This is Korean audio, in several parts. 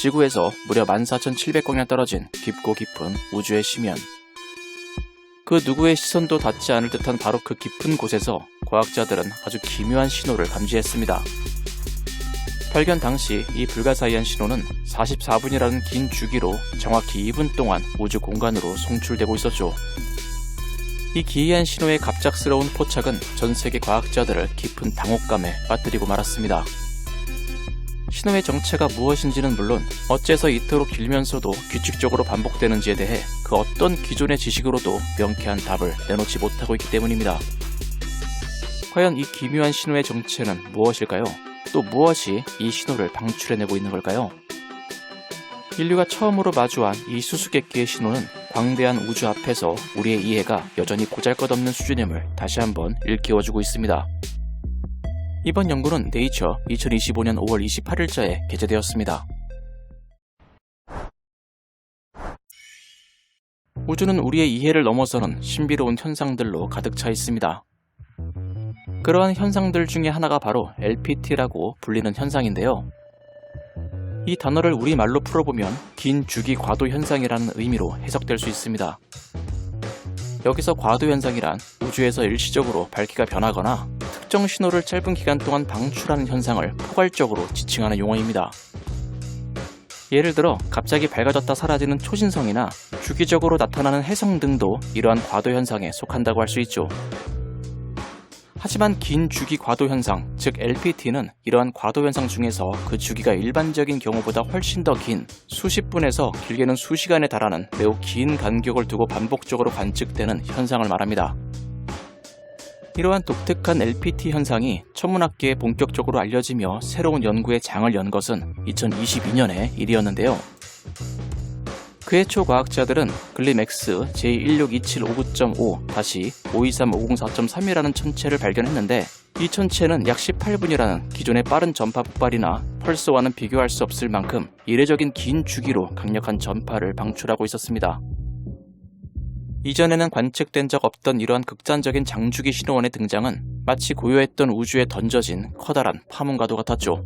지구에서 무려 14,700광년 떨어진 깊고 깊은 우주의 심연. 그 누구의 시선도 닿지 않을 듯한 바로 그 깊은 곳에서 과학자들은 아주 기묘한 신호를 감지했습니다. 발견 당시 이 불가사의한 신호는 44분이라는 긴 주기로 정확히 2분 동안 우주 공간으로 송출되고 있었죠. 이 기이한 신호의 갑작스러운 포착은 전 세계 과학자들을 깊은 당혹감에 빠뜨리고 말았습니다. 신호의 정체가 무엇인지는 물론 어째서 이토록 길면서도 규칙적으로 반복되는지에 대해 그 어떤 기존의 지식으로도 명쾌한 답을 내놓지 못하고 있기 때문입니다. 과연 이 기묘한 신호의 정체는 무엇일까요? 또 무엇이 이 신호를 방출해내고 있는 걸까요? 인류가 처음으로 마주한 이 수수께끼의 신호는 광대한 우주 앞에서 우리의 이해가 여전히 보잘것없는 수준임을 다시 한번 일깨워주고 있습니다. 이번 연구는 네이처 2025년 5월 28일자에 게재되었습니다. 우주는 우리의 이해를 넘어서는 신비로운 현상들로 가득 차 있습니다. 그러한 현상들 중에 하나가 바로 LPT라고 불리는 현상인데요. 이 단어를 우리말로 풀어보면 긴 주기 과도 현상이라는 의미로 해석될 수 있습니다. 여기서 과도 현상이란 우주에서 일시적으로 밝기가 변하거나 특정 신호를 짧은 기간 동안 방출하는 현상을 포괄적으로 지칭하는 용어입니다. 예를 들어 갑자기 밝아졌다 사라지는 초신성이나 주기적으로 나타나는 해성 등도 이러한 과도 현상에 속한다고 할 수 있죠. 하지만 긴 주기 과도 현상, 즉 LPT는 이러한 과도 현상 중에서 그 주기가 일반적인 경우보다 훨씬 더 긴 수십 분에서 길게는 수시간에 달하는 매우 긴 간격을 두고 반복적으로 관측되는 현상을 말합니다. 이러한 독특한 LPT 현상이 천문학계에 본격적으로 알려지며 새로운 연구의 장을 연 것은 2022년의 일이었는데요. 그해 초 과학자들은 글림X J16275.5-523504.3이라는 천체를 발견했는데 이 천체는 약 18분이라는 기존의 빠른 전파 폭발이나 펄스와는 비교할 수 없을 만큼 이례적인 긴 주기로 강력한 전파를 방출하고 있었습니다. 이전에는 관측된 적 없던 이러한 극단적인 장주기 신호원의 등장은 마치 고요했던 우주에 던져진 커다란 파문과도 같았죠.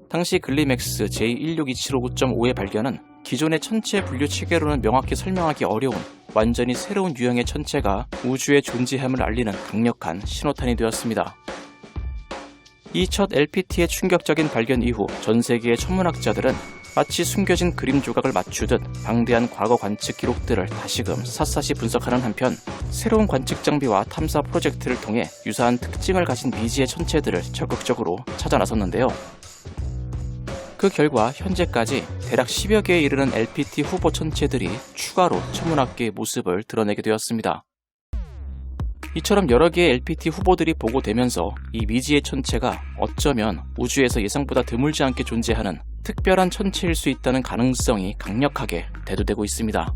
당시 글림X J16275.5의 발견은 기존의 천체 분류 체계로는 명확히 설명하기 어려운 완전히 새로운 유형의 천체가 우주의 존재함을 알리는 강력한 신호탄이 되었습니다. 이 첫 LPT의 충격적인 발견 이후 전 세계의 천문학자들은 마치 숨겨진 그림 조각을 맞추듯 방대한 과거 관측 기록들을 다시금 샅샅이 분석하는 한편 새로운 관측 장비와 탐사 프로젝트를 통해 유사한 특징을 가진 미지의 천체들을 적극적으로 찾아 나섰는데요. 그 결과 현재까지 대략 10여 개에 이르는 LPT 후보 천체들이 추가로 천문학계의 모습을 드러내게 되었습니다. 이처럼 여러 개의 LPT 후보들이 보고되면서 이 미지의 천체가 어쩌면 우주에서 예상보다 드물지 않게 존재하는 특별한 천체일 수 있다는 가능성이 강력하게 대두되고 있습니다.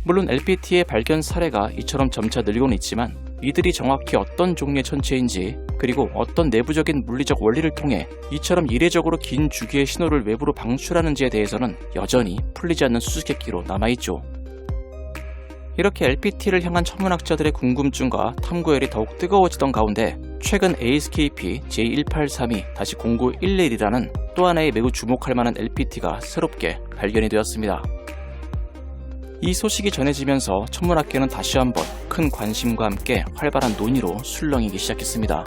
물론 LPT의 발견 사례가 이처럼 점차 늘고는 있지만 이들이 정확히 어떤 종류의 천체인지 그리고 어떤 내부적인 물리적 원리를 통해 이처럼 이례적으로 긴 주기의 신호를 외부로 방출하는지에 대해서는 여전히 풀리지 않는 수수께끼로 남아있죠. 이렇게 LPT를 향한 천문학자들의 궁금증과 탐구열이 더욱 뜨거워지던 가운데 최근 ASKP J1832-0911이라는 또 하나의 매우 주목할 만한 LPT가 새롭게 발견이 되었습니다. 이 소식이 전해지면서 천문학계는 다시 한번 큰 관심과 함께 활발한 논의로 술렁이기 시작했습니다.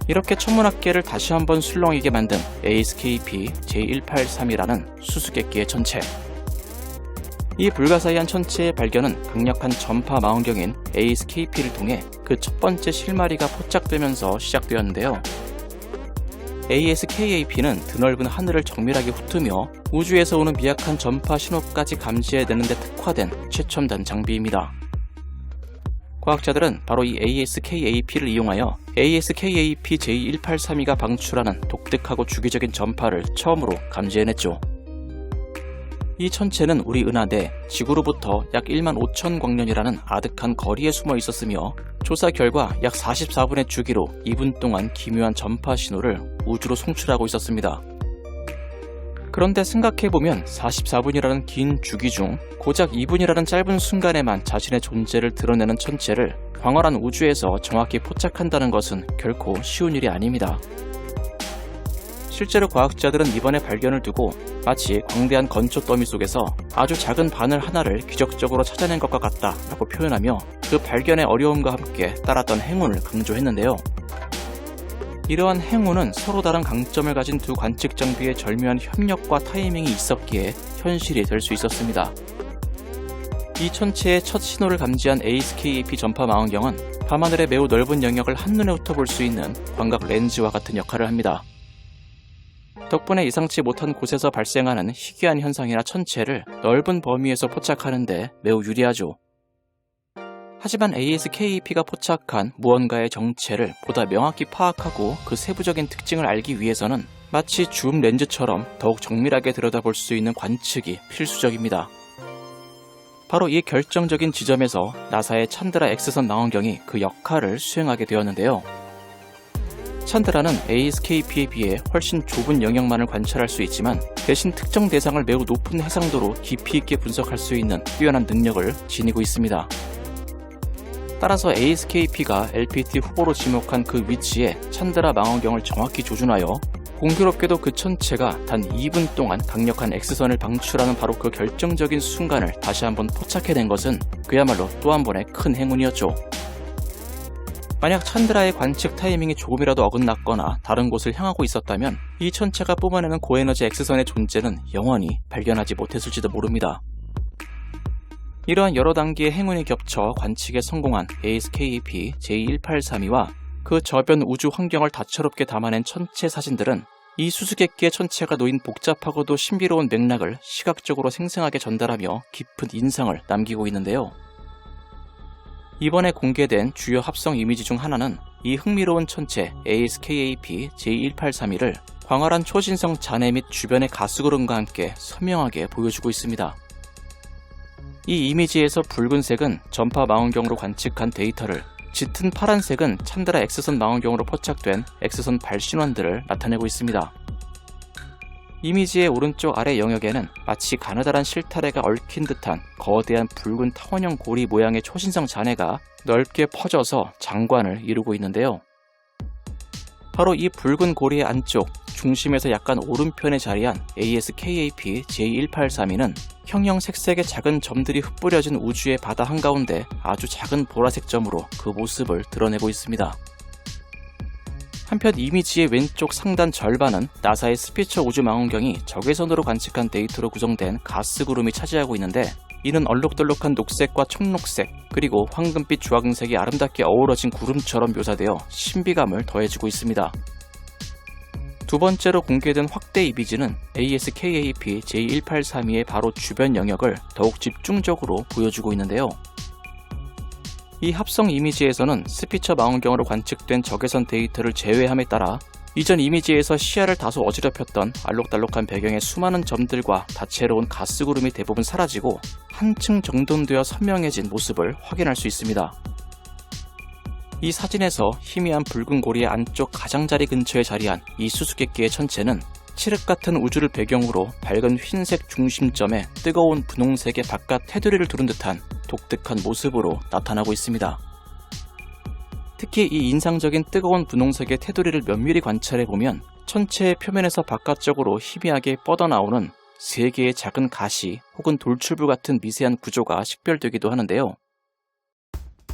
이렇게 천문학계를 다시 한번 술렁이게 만든 ASKP J183이라는 수수께끼의 천체. 이 불가사의한 천체의 발견은 강력한 전파 망원경인 ASKP를 통해 그 첫 번째 실마리가 포착되면서 시작되었는데요. ASKAP는 드넓은 하늘을 정밀하게 훑으며 우주에서 오는 미약한 전파 신호까지 감지해내는 데 특화된 최첨단 장비입니다. 과학자들은 바로 이 ASKAP를 이용하여 ASKAP J1832가 방출하는 독특하고 주기적인 전파를 처음으로 감지해냈죠. 이 천체는 우리 은하 내 지구로부터 약 15,000광년이라는 아득한 거리에 숨어 있었으며 조사 결과 약 44분의 주기로 2분 동안 기묘한 전파 신호를 우주로 송출하고 있었습니다. 그런데 생각해보면 44분이라는 긴 주기 중 고작 2분이라는 짧은 순간에만 자신의 존재를 드러내는 천체를 광활한 우주에서 정확히 포착한다는 것은 결코 쉬운 일이 아닙니다. 실제로 과학자들은 이번에 발견을 두고 마치 광대한 건초 더미 속에서 아주 작은 바늘 하나를 기적적으로 찾아낸 것과 같다라고 표현하며 그 발견의 어려움과 함께 따랐던 행운을 강조했는데요. 이러한 행운은 서로 다른 강점을 가진 두 관측 장비의 절묘한 협력과 타이밍이 있었기에 현실이 될 수 있었습니다. 이 천체의 첫 신호를 감지한 ASKAP 전파 망원경은 밤하늘의 매우 넓은 영역을 한눈에 훑어볼 수 있는 광각 렌즈와 같은 역할을 합니다. 덕분에 예상치 못한 곳에서 발생하는 희귀한 현상이나 천체를 넓은 범위에서 포착하는 데 매우 유리하죠. 하지만 ASKAP가 포착한 무언가의 정체를 보다 명확히 파악하고 그 세부적인 특징을 알기 위해서는 마치 줌 렌즈처럼 더욱 정밀하게 들여다볼 수 있는 관측이 필수적입니다. 바로 이 결정적인 지점에서 나사의 찬드라 X선 망원경이 그 역할을 수행하게 되었는데요. 찬드라는 ASKAP에 비해 훨씬 좁은 영역만을 관찰할 수 있지만 대신 특정 대상을 매우 높은 해상도로 깊이 있게 분석할 수 있는 뛰어난 능력을 지니고 있습니다. 따라서 ASKAP가 LPT 후보로 지목한 그 위치에 찬드라 망원경을 정확히 조준하여 공교롭게도 그 천체가 단 2분 동안 강력한 X선을 방출하는 바로 그 결정적인 순간을 다시 한번 포착해낸 것은 그야말로 또 한 번의 큰 행운이었죠. 만약 찬드라의 관측 타이밍이 조금이라도 어긋났거나 다른 곳을 향하고 있었다면 이 천체가 뿜어내는 고에너지 X선의 존재는 영원히 발견하지 못했을지도 모릅니다. 이러한 여러 단계의 행운이 겹쳐 관측에 성공한 ASKAP J1832와 그 저변 우주 환경을 다채롭게 담아낸 천체 사진들은 이 수수께끼의 천체가 놓인 복잡하고도 신비로운 맥락을 시각적으로 생생하게 전달하며 깊은 인상을 남기고 있는데요. 이번에 공개된 주요 합성 이미지 중 하나는 이 흥미로운 천체 ASKAP J1832를 광활한 초신성 잔해 및 주변의 가스구름과 함께 선명하게 보여주고 있습니다. 이 이미지에서 붉은색은 전파 망원경으로 관측한 데이터를, 짙은 파란색은 찬드라 X선 망원경으로 포착된 X선 발신원들을 나타내고 있습니다. 이미지의 오른쪽 아래 영역에는 마치 가느다란 실타래가 얽힌 듯한 거대한 붉은 타원형 고리 모양의 초신성 잔해가 넓게 퍼져서 장관을 이루고 있는데요. 바로 이 붉은 고리의 안쪽, 중심에서 약간 오른편에 자리한 ASKAP J1832는 형형 색색의 작은 점들이 흩뿌려진 우주의 바다 한가운데 아주 작은 보라색 점으로 그 모습을 드러내고 있습니다. 한편 이미지의 왼쪽 상단 절반은 나사의 스피처 우주 망원경이 적외선으로 관측한 데이터로 구성된 가스 구름이 차지하고 있는데, 이는 얼룩덜룩한 녹색과 청록색 그리고 황금빛 주황색이 아름답게 어우러진 구름처럼 묘사되어 신비감을 더해주고 있습니다. 두 번째로 공개된 확대 이미지는 ASKAP J1832의 바로 주변 영역을 더욱 집중적으로 보여주고 있는데요. 이 합성 이미지에서는 스피처 망원경으로 관측된 적외선 데이터를 제외함에 따라 이전 이미지에서 시야를 다소 어지럽혔던 알록달록한 배경의 수많은 점들과 다채로운 가스구름이 대부분 사라지고 한층 정돈되어 선명해진 모습을 확인할 수 있습니다. 이 사진에서 희미한 붉은 고리의 안쪽 가장자리 근처에 자리한 이 수수께끼의 천체는 칠흑 같은 우주를 배경으로 밝은 흰색 중심점에 뜨거운 분홍색의 바깥 테두리를 두른 듯한 독특한 모습으로 나타나고 있습니다. 특히 이 인상적인 뜨거운 분홍색의 테두리를 면밀히 관찰해보면 천체의 표면에서 바깥쪽으로 희미하게 뻗어나오는 3개의 작은 가시 혹은 돌출부 같은 미세한 구조가 식별되기도 하는데요.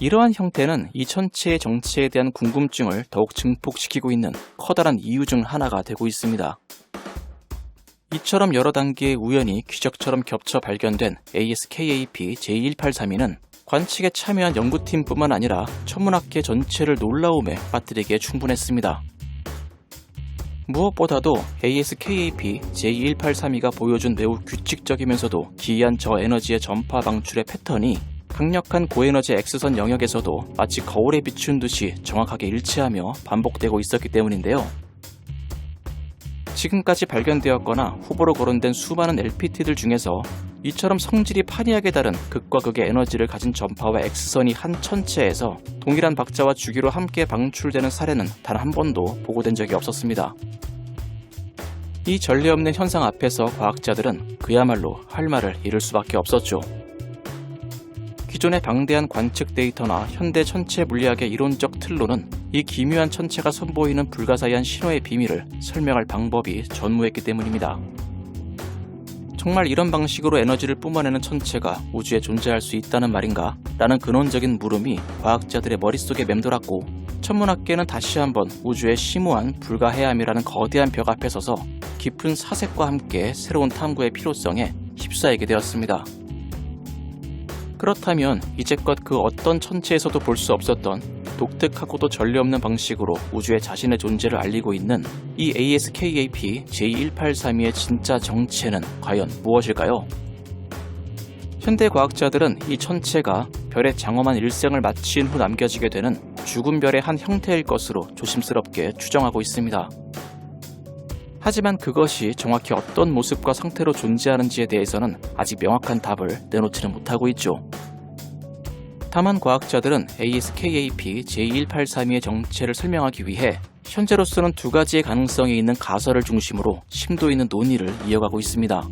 이러한 형태는 이 천체의 정체에 대한 궁금증을 더욱 증폭시키고 있는 커다란 이유 중 하나가 되고 있습니다. 이처럼 여러 단계의 우연이 기적처럼 겹쳐 발견된 ASKAP J1832는 관측에 참여한 연구팀뿐만 아니라 천문학계 전체를 놀라움에 빠뜨리기에 충분했습니다. 무엇보다도 ASKAP J1832가 보여준 매우 규칙적이면서도 기이한 저에너지의 전파 방출의 패턴이 강력한 고에너지 X선 영역에서도 마치 거울에 비춘 듯이 정확하게 일치하며 반복되고 있었기 때문인데요. 지금까지 발견되었거나 후보로 거론된 수많은 LPT들 중에서 이처럼 성질이 판이하게 다른 극과 극의 에너지를 가진 전파와 X선이 한 천체에서 동일한 박자와 주기로 함께 방출되는 사례는 단 한 번도 보고된 적이 없었습니다. 이 전례 없는 현상 앞에서 과학자들은 그야말로 할 말을 잃을 수밖에 없었죠. 기존의 방대한 관측 데이터나 현대 천체 물리학의 이론적 틀로는 이 기묘한 천체가 선보이는 불가사의한 신호의 비밀을 설명할 방법이 전무했기 때문입니다. 정말 이런 방식으로 에너지를 뿜어내는 천체가 우주에 존재할 수 있다는 말인가? 라는 근원적인 물음이 과학자들의 머릿속에 맴돌았고, 천문학계는 다시 한번 우주의 심오한 불가해암이라는 거대한 벽 앞에 서서 깊은 사색과 함께 새로운 탐구의 필요성에 휩싸이게 되었습니다. 그렇다면 이제껏 그 어떤 천체에서도 볼 수 없었던 독특하고도 전례 없는 방식으로 우주에 자신의 존재를 알리고 있는 이 ASKAP J1832의 진짜 정체는 과연 무엇일까요? 현대 과학자들은 이 천체가 별의 장엄한 일생을 마친 후 남겨지게 되는 죽은 별의 한 형태일 것으로 조심스럽게 추정하고 있습니다. 하지만 그것이 정확히 어떤 모습과 상태로 존재하는지에 대해서는 아직 명확한 답을 내놓지는 못하고 있죠. 다만 과학자들은 ASKAP J1832의 정체를 설명하기 위해 현재로서는 두 가지의 가능성이 있는 가설을 중심으로 심도 있는 논의를 이어가고 있습니다.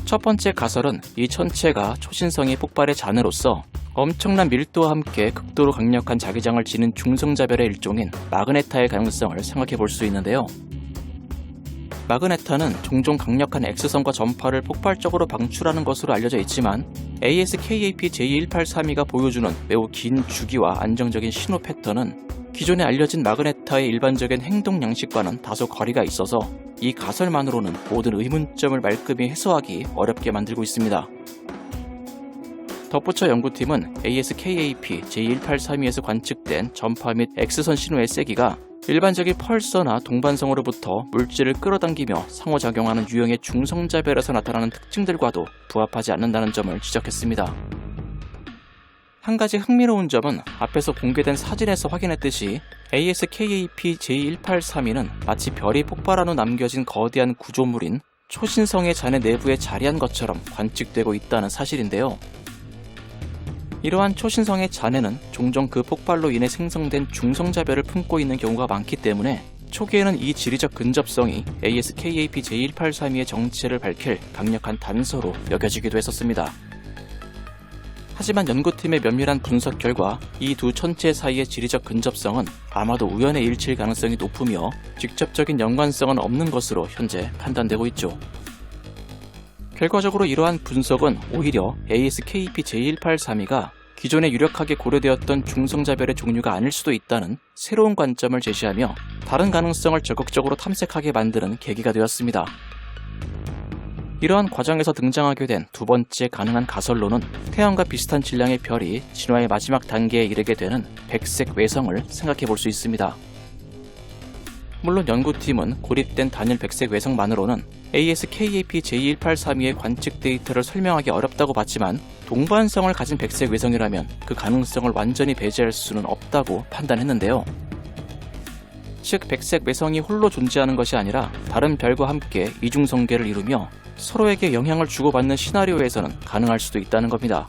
첫 번째 가설은 이 천체가 초신성의 폭발의 잔해로서 엄청난 밀도와 함께 극도로 강력한 자기장을 지닌 중성자별의 일종인 마그네타의 가능성을 생각해 볼 수 있는데요. 마그네타는 종종 강력한 X선과 전파를 폭발적으로 방출하는 것으로 알려져 있지만 ASKAP J1832가 보여주는 매우 긴 주기와 안정적인 신호 패턴은 기존에 알려진 마그네타의 일반적인 행동 양식과는 다소 거리가 있어서 이 가설만으로는 모든 의문점을 말끔히 해소하기 어렵게 만들고 있습니다. 덧붙여 연구팀은 ASKAP J1832에서 관측된 전파 및 X선 신호의 세기가 일반적인 펄서나 동반성으로부터 물질을 끌어당기며 상호작용하는 유형의 중성자별에서 나타나는 특징들과도 부합하지 않는다는 점을 지적했습니다. 한 가지 흥미로운 점은 앞에서 공개된 사진에서 확인했듯이 ASKAP J1832는 마치 별이 폭발한 후 남겨진 거대한 구조물인 초신성의 잔해 내부에 자리한 것처럼 관측되고 있다는 사실인데요. 이러한 초신성의 잔해는 종종 그 폭발로 인해 생성된 중성자별을 품고 있는 경우가 많기 때문에 초기에는 이 지리적 근접성이 ASKAP J1832의 정체를 밝힐 강력한 단서로 여겨지기도 했었습니다. 하지만 연구팀의 면밀한 분석 결과 이 두 천체 사이의 지리적 근접성은 아마도 우연의 일치일 가능성이 높으며 직접적인 연관성은 없는 것으로 현재 판단되고 있죠. 결과적으로 이러한 분석은 오히려 ASKAP J1832가 기존에 유력하게 고려되었던 중성자별의 종류가 아닐 수도 있다는 새로운 관점을 제시하며 다른 가능성을 적극적으로 탐색하게 만드는 계기가 되었습니다. 이러한 과정에서 등장하게 된 두 번째 가능한 가설로는 태양과 비슷한 질량의 별이 진화의 마지막 단계에 이르게 되는 백색 외성을 생각해 볼 수 있습니다. 물론 연구팀은 고립된 단일 백색 외성만으로는 ASKAP J1832의 관측 데이터를 설명하기 어렵다고 봤지만 동반성을 가진 백색 외성이라면 그 가능성을 완전히 배제할 수는 없다고 판단했는데요. 즉 백색 외성이 홀로 존재하는 것이 아니라 다른 별과 함께 이중성계를 이루며 서로에게 영향을 주고받는 시나리오에서는 가능할 수도 있다는 겁니다.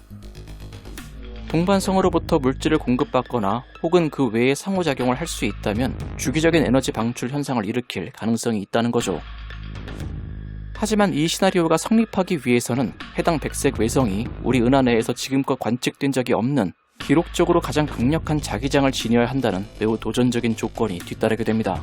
동반성으로부터 물질을 공급받거나 혹은 그 외에 상호작용을 할 수 있다면 주기적인 에너지 방출 현상을 일으킬 가능성이 있다는 거죠. 하지만 이 시나리오가 성립하기 위해서는 해당 백색 외성이 우리 은하 내에서 지금껏 관측된 적이 없는 기록적으로 가장 강력한 자기장을 지녀야 한다는 매우 도전적인 조건이 뒤따르게 됩니다.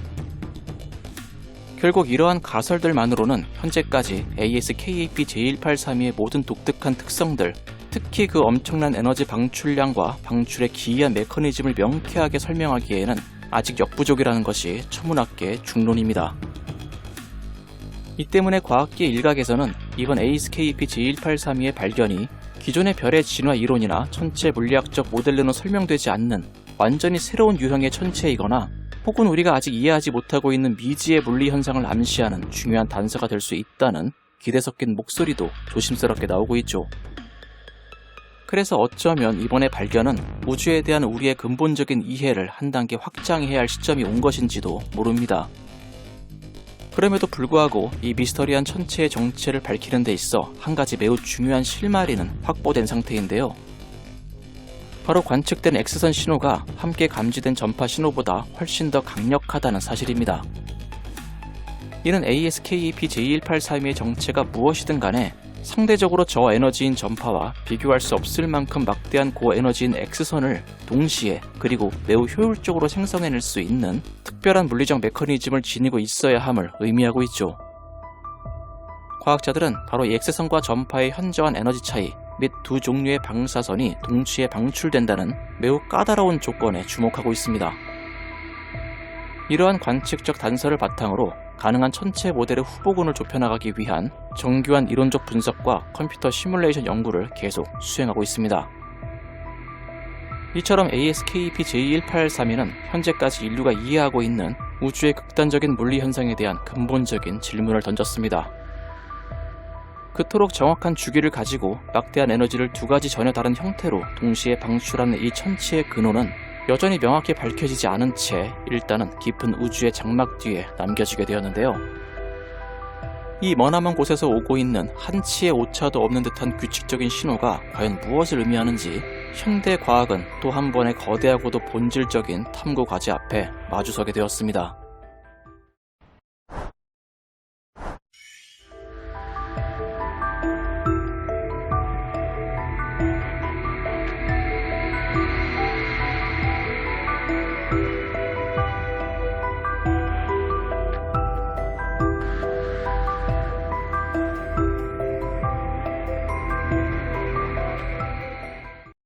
결국 이러한 가설들만으로는 현재까지 ASKAP J1832의 모든 독특한 특성들, 특히 그 엄청난 에너지 방출량과 방출의 기이한 메커니즘을 명쾌하게 설명하기에는 아직 역부족이라는 것이 천문학계의 중론입니다. 이 때문에 과학계 일각에서는 이번 ASKAP J1832의 발견이 기존의 별의 진화 이론이나 천체 물리학적 모델로는 설명되지 않는 완전히 새로운 유형의 천체이거나 혹은 우리가 아직 이해하지 못하고 있는 미지의 물리 현상을 암시하는 중요한 단서가 될 수 있다는 기대 섞인 목소리도 조심스럽게 나오고 있죠. 그래서 어쩌면 이번의 발견은 우주에 대한 우리의 근본적인 이해를 한 단계 확장해야 할 시점이 온 것인지도 모릅니다. 그럼에도 불구하고 이 미스터리한 천체의 정체를 밝히는 데 있어 한 가지 매우 중요한 실마리는 확보된 상태인데요. 바로 관측된 X선 신호가 함께 감지된 전파 신호보다 훨씬 더 강력하다는 사실입니다. 이는 ASKAP J1832의 정체가 무엇이든 간에 상대적으로 저에너지인 전파와 비교할 수 없을 만큼 막대한 고에너지인 X선을 동시에 그리고 매우 효율적으로 생성해낼 수 있는 특별한 물리적 메커니즘을 지니고 있어야 함을 의미하고 있죠. 과학자들은 바로 이 X선과 전파의 현저한 에너지 차이 및 두 종류의 방사선이 동시에 방출된다는 매우 까다로운 조건에 주목하고 있습니다. 이러한 관측적 단서를 바탕으로 가능한 천체 모델의 후보군을 좁혀나가기 위한 정교한 이론적 분석과 컴퓨터 시뮬레이션 연구를 계속 수행하고 있습니다. 이처럼 ASKP J1883은 현재까지 인류가 이해하고 있는 우주의 극단적인 물리 현상에 대한 근본적인 질문을 던졌습니다. 그토록 정확한 주기를 가지고 막대한 에너지를 두 가지 전혀 다른 형태로 동시에 방출하는 이 천체의 근원은 여전히 명확히 밝혀지지 않은 채 일단은 깊은 우주의 장막 뒤에 남겨지게 되었는데요. 이 머나먼 곳에서 오고 있는 한치의 오차도 없는 듯한 규칙적인 신호가 과연 무엇을 의미하는지 현대 과학은 또 한 번의 거대하고도 본질적인 탐구 과제 앞에 마주서게 되었습니다.